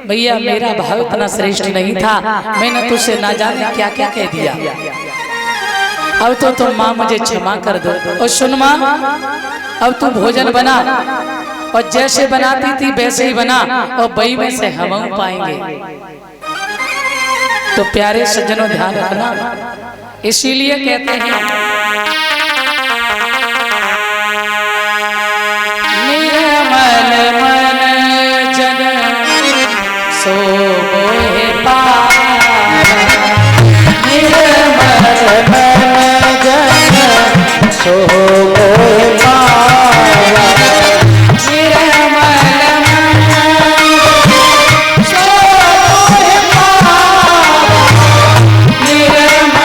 भैया मेरा भाव इतना श्रेष्ठ नहीं था, मैंने तुझसे ना जाने क्या क्या कह दिया। अब तो तुम माँ मुझे क्षमा कर दो। और सुन माँ, अब तू भोजन बना और जैसे बनाती थी वैसे ही बना, और बई में से हम पाएंगे। तो प्यारे सज्जनों ध्यान रखना, इसीलिए कहते हैं निर्मल मन जन सो मोहे पावा, निर्मल मन जन सो मोहे पावा, निर्मल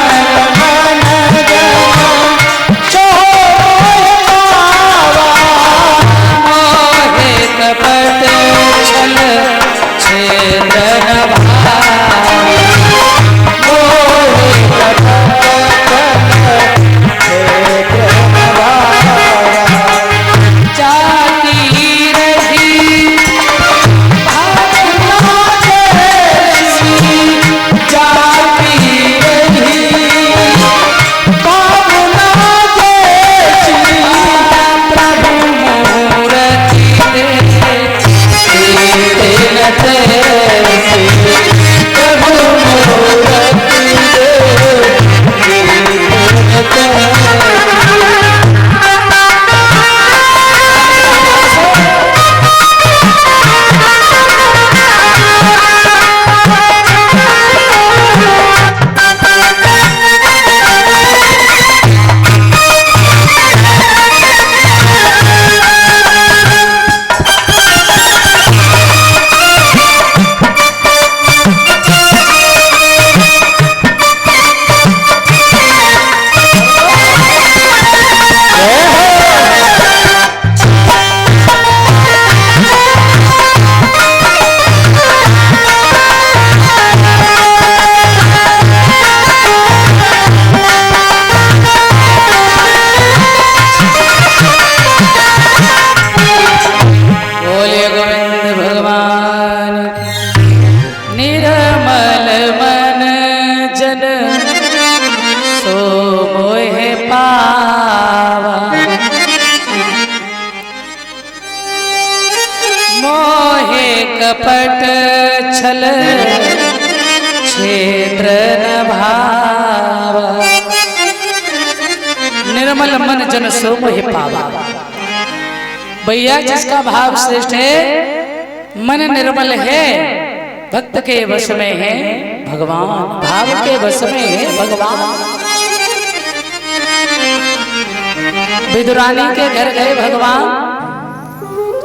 कपट छल क्षेत्र न भावा, निर्मल मन जन सो मोहि पावा। भैया जिसका भाव श्रेष्ठ है, मन निर्मल है, भक्त के वश में है भगवान, भाव के वश में है भगवान। विदुरानी के घर गए भगवान,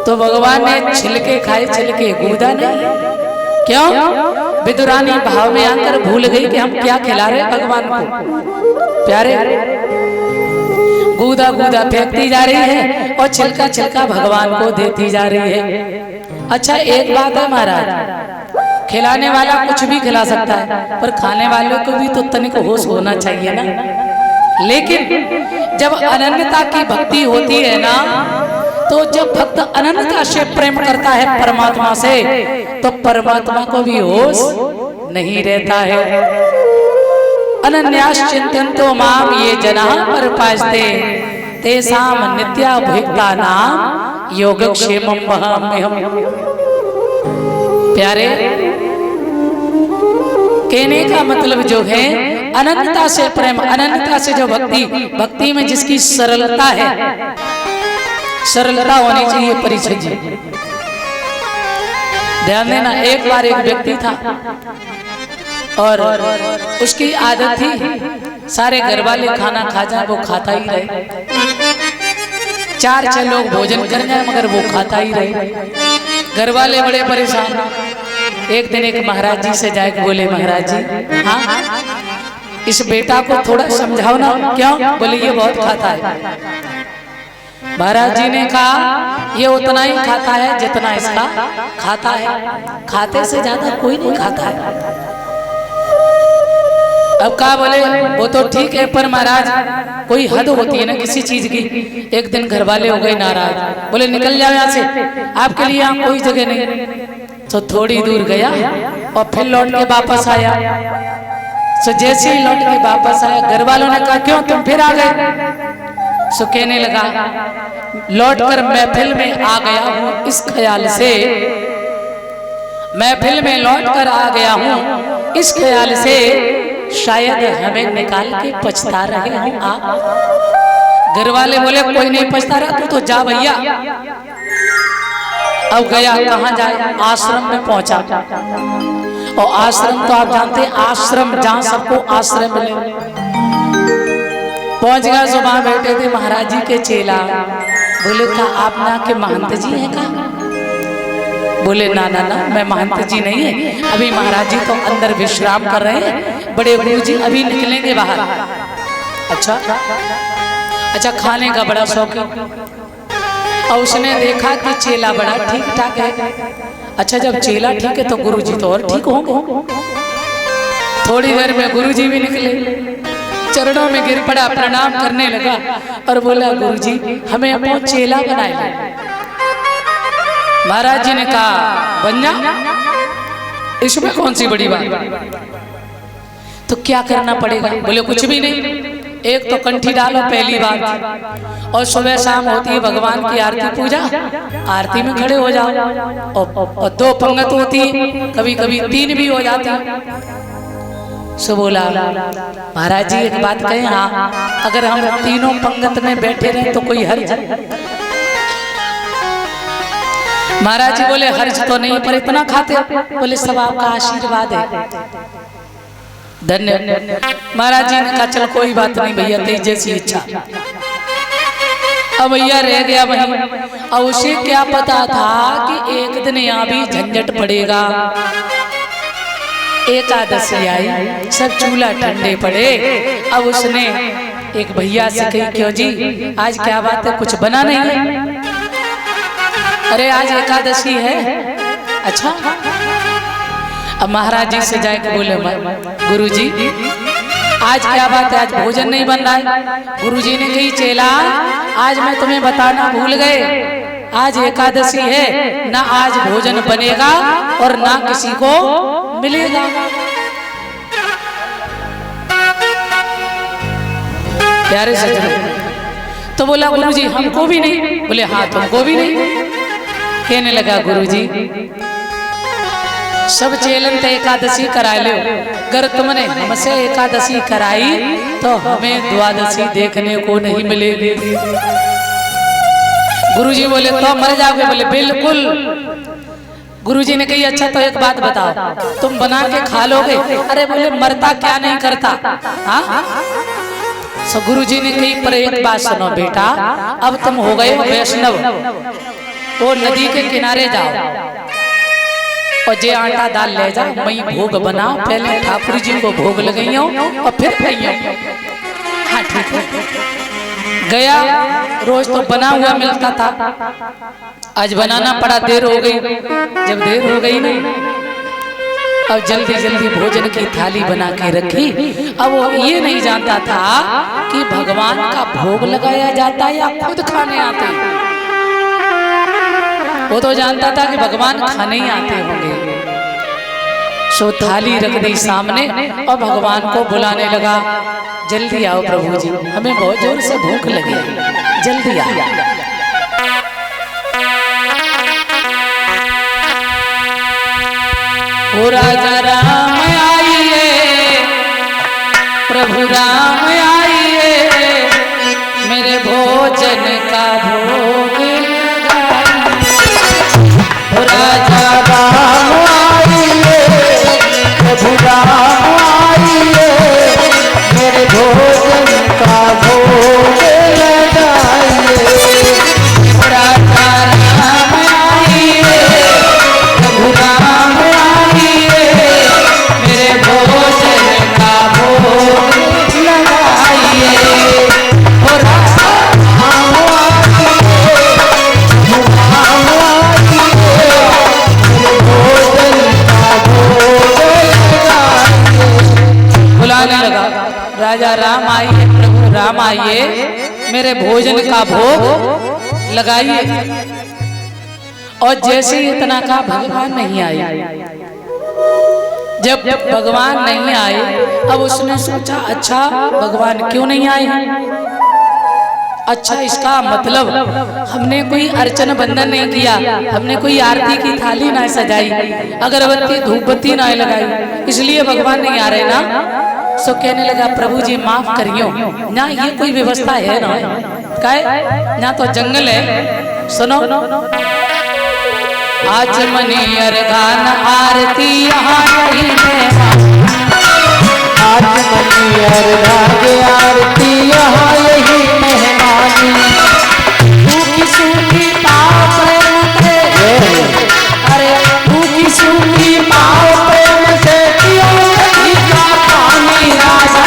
तो भगवान ने छिलके खाए, छिलके गूदा नहीं। क्यों? विदुरानी भाव में आकर भूल गई कि हम क्या खिला रहे भगवान को। प्यारे गूदा गूदा फेंकती जा रही है और छिलका छिलका भगवान को देती जा रही है। अच्छा एक बात है महाराज, खिलाने वाला कुछ भी खिला सकता है, पर खाने वालों को भी तो तनिक होश होना चाहिए ना। लेकिन जब अनन्यता की भक्ति होती है ना, तो जब भक्त अनन्यता से प्रेम करता है परमात्मा से, तो परमात्मा को भी होश नहीं रहता है। अनन्यास चिंतन्तो माम ये जना पर पास्ते, तेसाम नित्याभियुक्ता नाम योगक्षेमं वहाम्यहम्। प्यारे कहने का मतलब जो है, अनन्यता से प्रेम, अनन्यता से जो भक्ति, भक्ति में जिसकी सरलता है, सरलता होनी चाहिए परिचय जी। ध्यान देना, एक बार एक व्यक्ति था और उसकी आदत थी सारे घर वाले खाना खा जाए वो खाता ही रहे, 4-6 लोग भोजन कर जाए मगर वो खाता ही रहे। घर वाले बड़े परेशान। एक दिन एक महाराज जी से जाके बोले, महाराज जी हाँ इस बेटा को थोड़ा समझाओ ना। क्यों? बोले ये बहुत खाता है। महाराज जी ने कहा ये उतना ही खाता है जितना इसका खाता है, खाते से ज्यादा कोई नहीं खाता है। अब कहा, बोले वो तो ठीक है, पर महाराज कोई हद होती है ना किसी चीज की। एक दिन घर वाले हो गए नाराज, बोले निकल जाओ यहाँ से, आपके लिए यहाँ कोई जगह नहीं। तो थोड़ी दूर गया और फिर लौट के वापस आया। तो जैसे ही लौट के वापस आया, घर वालों ने कहा क्यों तुम फिर आ गए? सो कहने लगा लौटकर महफिल में आ गया हूं इस ख्याल से, महफिल में लौटकर आ गया हूं इस ख्याल से शायद हमें निकाल के पछता रहे हो आप। घर वाले बोले कोई नहीं पछता रहा, तू तो जा भैया। अब गया, कहाँ जाए? आश्रम में पहुंचा। और आश्रम तो आप जानते हैं, आश्रम जहां सबको आश्रय मिले। पहुंच गया, सुबह बैठे थे महाराज जी के चेला। बोले का आप ना के महंत जी हैं का? बोले ना ना ना, मैं महंत जी नहीं है, अभी महाराज जी तो अंदर विश्राम कर रहे हैं, बड़े गुरु जी अभी निकलेंगे बाहर। अच्छा अच्छा, खाने का बड़ा शौकीन। और उसने देखा कि चेला बड़ा ठीक ठाक है। अच्छा, जब चेला ठीक है तो गुरु जी तो और ठीक होंगे। थोड़ी देर में गुरु जी भी निकले, चरणों में गिर पड़ा, प्रणाम करने लगा और बोला गुरु जी हमें अपना चेला बनाए। महाराज जी ने कहा बन जा, इसमें कौन सी बड़ी बात। तो क्या करना पड़ेगा? बोले कुछ भी नहीं, एक तो कंठी डालो पहली बात, और सुबह शाम होती है भगवान की आरती पूजा, आरती में खड़े हो जाओ। और 2 पंगत होती है, कभी कभी 3 भी हो जाती है। सो बोला महाराज जी एक बात कहें, हाँ अगर हम तीनों पंगत में बैठे रहे तो कोई हर्ज? महाराज जी बोले हर्ज तो नहीं, पर इतना खाते। बोले सब आपका आशीर्वाद है, धन्य। महाराज जी ने कहा चल कोई बात नहीं भैया, तेरी जैसी इच्छा। अब भैया रह गया वहीं। और उसे क्या पता था कि एक दिन यहाँ भी झंझट पड़ेगा। एकादशी आई, सब चूल्हा ठंडे पड़े। अब उसने एक भैया से कही क्यों जी आज क्या बात है, कुछ बना नहीं है? अरे आज एकादशी है। अच्छा, अब महाराज जी से जाके बोले गुरु जी आज क्या बात है, आज भोजन नहीं बन रहा है। गुरु जी ने कही चेला आज मैं तुम्हें बताना भूल गए, आज एकादशी है, ना आज भोजन बनेगा और ना किसी को मिलेगा। प्यारे सज्जनों, तो बोला गुरु जी हमको भी नहीं। बोले हाँ तुमको भी नहीं। कहने लगा गुरु जी सब चेलन तो एकादशी करा लो, अगर तुमने हमसे एकादशी कराई तो हमें द्वादशी देखने को नहीं मिलेगी। गुरुजी बोले तो मर जाओगे? बोले बिल्कुल। गुरुजी ने कही अच्छा तो एक बात बताओ, तुम बना के खा लोगे? अरे बोले मरता क्या नहीं करता। हाँ, सो गुरुजी ने कही पर एक बात सुनो बेटा, अब तुम हो गए हो वैष्णव, वो नदी के किनारे जाओ और जे आटा दाल ले जाओ, मैं भोग बनाओ, पहले ठाकुर जी को भोग लगाइयो और फिर खाइयो। हाँ ठीक है। गया, रोज तो बना हुआ मिलता था, आज बनाना पड़ा, देर हो गई। जब देर हो गई नहीं, अब जल्दी जल्दी भोजन की थाली बना के रखी। अब वो ये नहीं जानता था कि भगवान का भोग लगाया जाता है या खुद खाने आते हैं। वो तो जानता था कि भगवान खाने ही आते होंगे। सो थाली रख दी सामने और भगवान को बुलाने लगा, जल्दी आओ प्रभु जी, हमें बहुत जोर से भूख लगी, जल्दी आओ। ओ राजा राम आइए, प्रभु राम आइए, मेरे भोजन का भोग लगाइए। ओ राजा राम आइए, प्रभु राम आइए, मेरे भोजन का भोग लगाइए। ओ राजा राम आइए, प्रभु राम आइए, मेरे भोजन का भोग लगाइए। ओ राजा राम आइए, प्रभु राम आइए, मेरे भोजन का भोग लगाइए। बुलाने लगा, राजा राम आइए, प्रभु राम आइए, मेरे भोजन का भोग लगाइए। और जैसे ही इतना का भगवान नहीं आए। जब भगवान नहीं आए अब उसने सोचा अच्छा भगवान क्यों नहीं आए, अच्छा इसका मतलब हमने कोई अर्चन बंधन नहीं किया, हमने कोई आरती की थाली ना सजाई, अगरबत्ती धूपबत्ती ना लगाई, इसलिए भगवान नहीं आ रहे ना। सो कहने लगा प्रभु जी माफ करियो ना, ये कोई व्यवस्था है ना, काय ना तो जंगल है। सुनो आज मनियर गान आरती यहाँ नहीं है, आज मनियर गान आरती यहाँ यही मेहमानी, सूखी सूखी पाँव प्रेम से, अरे सूखी सूखी पाँव प्रेम से पियो नदी का पानी। राजा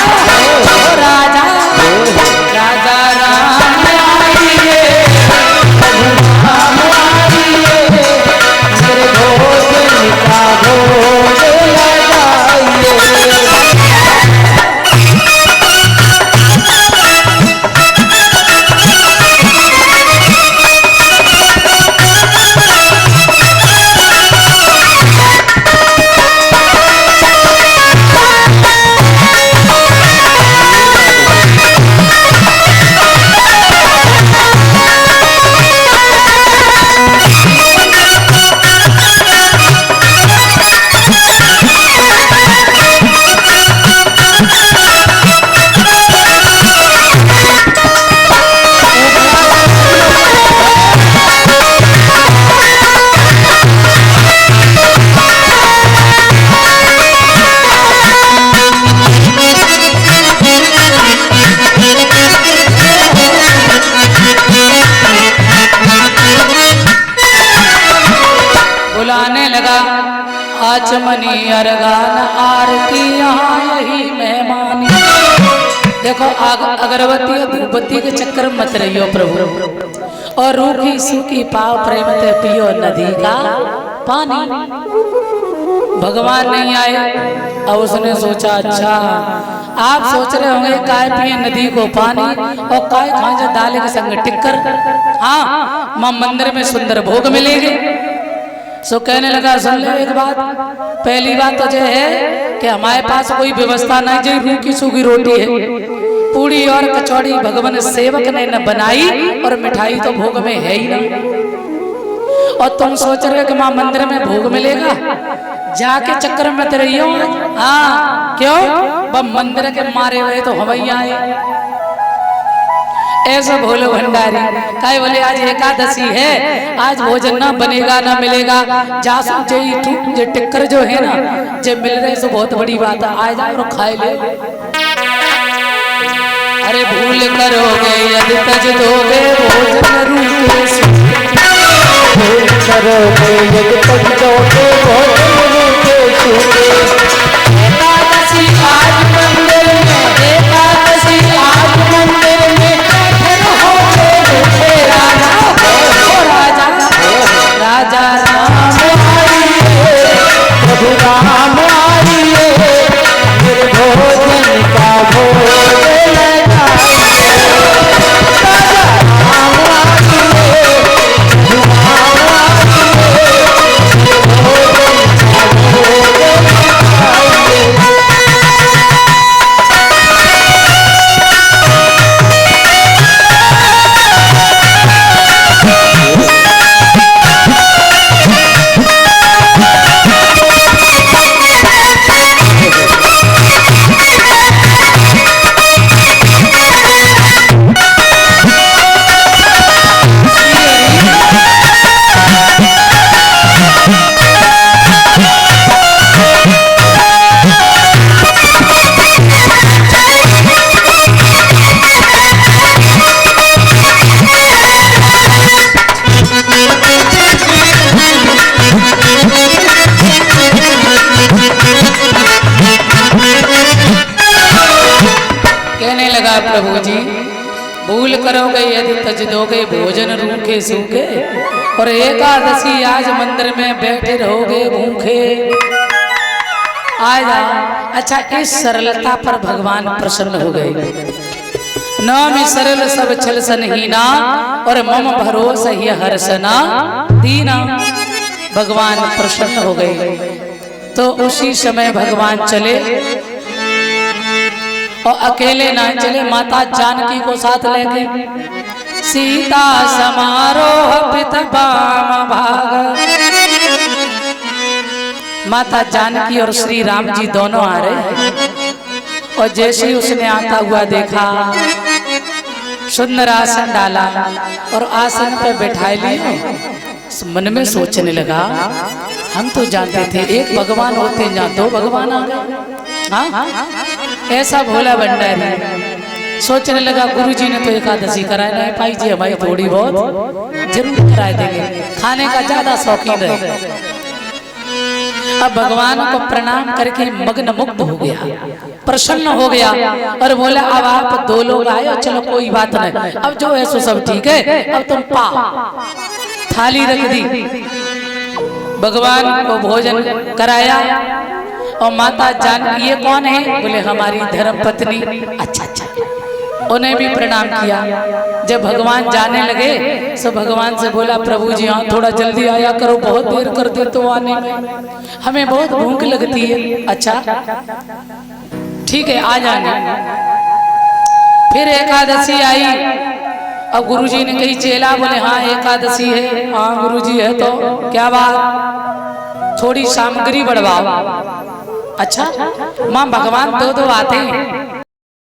राजा राजा राम आइए, राम आइए, मेरे भोजन का भोग लगाइए। आचमनी अरगान आरती यहाँ यही मेहमानी। देखो अगरबत्ती और धूपबत्ती के चक्कर मत रहियो प्रभु, और रूखी सूखी पाव प्रेम ते पियो नदी का पानी। भगवान नहीं आए अब उसने सोचा अच्छा आप सोच रहे होंगे काय पिए नदी को पानी और काय खाए दाल के संग टिक्कर, हाँ मां मंदिर में सुंदर भोग मिलेंगे। सो कहने लगा सुन ले एक बात, पहली बात तो ये है कि हमारे पास कोई व्यवस्था नहीं, जो रूखी सूखी रोटी है, पूड़ी और कचौड़ी भगवान सेवक ने न बनाई और मिठाई तो भोग में है ही नहीं। और तुम सोच रहे हो कि मां मंदिर में भोग मिलेगा, जाके चक्कर में रही हो। हाँ क्यों, वह मंदिर के मारे हुए तो हवैया आए ऐसा भोलो भंडारी काय बोले आज एकादशी है, आज भोजन ना बनेगा ना मिलेगा, जासू जे टिक्कर जो है ना जे मिल रहे सो बहुत बड़ी बात है, आज जाओ खाए ले। अरे भूल करोगे यदि तज दोगे भोजन रूखे सूखे, भूल करोगे यदि तज दोगे भोजन रूखे सूखे। एकादशी आज मंदिर में, एकादशी आज मंदिर में राजा राम आइए, प्रभु राम आइए, मेरे भोजन का भोग लगाइए। राजा राम आइए, प्रभु राम आइए, मेरे भोजन का भोग लगाइए। प्रभु जी भूल करोगे यदि तज दोगे भोजन रूखे सूखे, और एकादशी आज मंदिर में बैठे रहोगे भूखे। आ जाओ। अच्छा इस सरलता पर भगवान प्रसन्न हो गए। नाम सरल सब छल सनहीना और मम भरोसा ही हर्षना दीना। भगवान प्रसन्न हो गए। तो उसी समय भगवान चले और अकेले ना चले, माता जानकी को साथ लेके। सीता समारोह पितबाम भाग। माता जानकी और श्री राम जी दोनों आ रहे हैं। और जैसे ही उसने आता हुआ देखा, सुंदर आसन डाला और आसन पर बैठा लिया। मन में सोचने लगा, हम तो जानते थे एक भगवान होते हैं, जहाँ दो भगवान आ गए। हाँ, ऐसा भोला भंडारी सोचने लगा, गुरुजी ने तो एकादशी कराया नहीं, भाई जी हमारी थोड़ी बहुत जरूर कराए देंगे, खाने का ज्यादा शौकीन है। अब भगवान को प्रणाम करके मग्न मुक्त हो गया, प्रसन्न हो गया और बोला, अब आप दो लोग आए, चलो कोई बात नहीं, अब जो है सो सब ठीक है, अब तुम पाओ। थाली रख दी, भगवान को भोजन कराया। और माता जान, ये कौन है? बोले हमारी धर्म पत्नी। अच्छा अच्छा, उन्हें भी प्रणाम किया। जब भगवान जाने लगे तो भगवान से बोला, प्रभु जी हाँ थोड़ा जल्दी आया करो, बहुत देर कर दे तो आने में, हमें बहुत भूख लगती है। अच्छा ठीक है, आ जाना। फिर एकादशी आई। अब गुरुजी ने कही, चेला बोले हाँ एकादशी है। हाँ गुरुजी है तो क्या बात, थोड़ी सामग्री बढ़वाओ। अच्छा माँ, भगवान दो दो आते हैं,